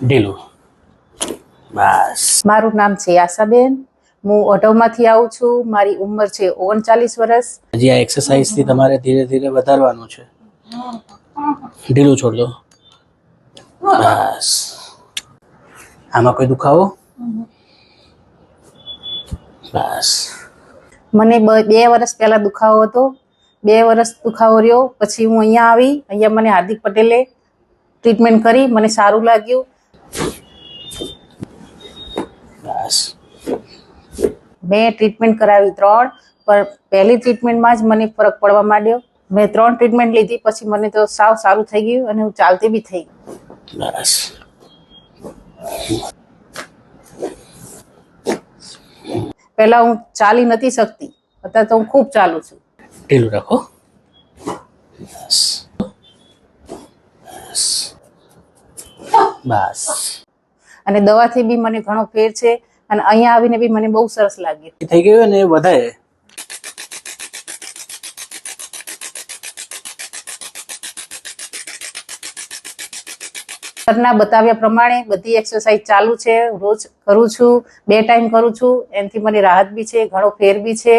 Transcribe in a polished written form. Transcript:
ઢીલું. બસ. મારું નામ છે આશાબેન. હું અઢવમાંથી આવું છું. મારી ઉંમર છે 39 વર્ષ. હજી આ એક્સરસાઇઝ થી તમારે ધીરે ધીરે વધારવાનું છે. ઢીલું છોડ દો. બસ. આમાં કોઈ દુખાવો? બસ. મને 2 વર્ષ પહેલા દુખાવો હતો. 2 વર્ષ દુખાવો રહ્યો. પછી હું અહીંયા આવી. અહીંયા મને હાર્દિક પટેલે ટ્રીટમેન્ટ કરી. મને સારું લાગ્યું. બસ. મેં ટ્રીટમેન્ટ કરાવી 3, પણ પહેલી ટ્રીટમેન્ટમાં જ મને ફરક પડવા માંડ્યો. મેં 3 ટ્રીટમેન્ટ લીધી પછી મને તો સાવ સારું થઈ ગયું અને હું ચાલતી બી થઈ ગઈ. બસ. પહેલા હું ચાલી નથી શકતી, અત્યારે તો હું ખૂબ ચાલું છું. ઢીલું રાખો. બસ. બસ. બસ. અને દવાથી બી મને ઘણો ફેર છે અને અહીંયા આવીને બી મને બહુ સરસ લાગ્યું. થઈ ગયું ને એ વધારે. સરના બતાવ્યા પ્રમાણે બધી એક્સરસાઇઝ ચાલુ છે. રોજ કરું છું, 2 ટાઈમ કરું છું. એનાથી મને રાહત બી છે, ઘણો ફેર બી છે.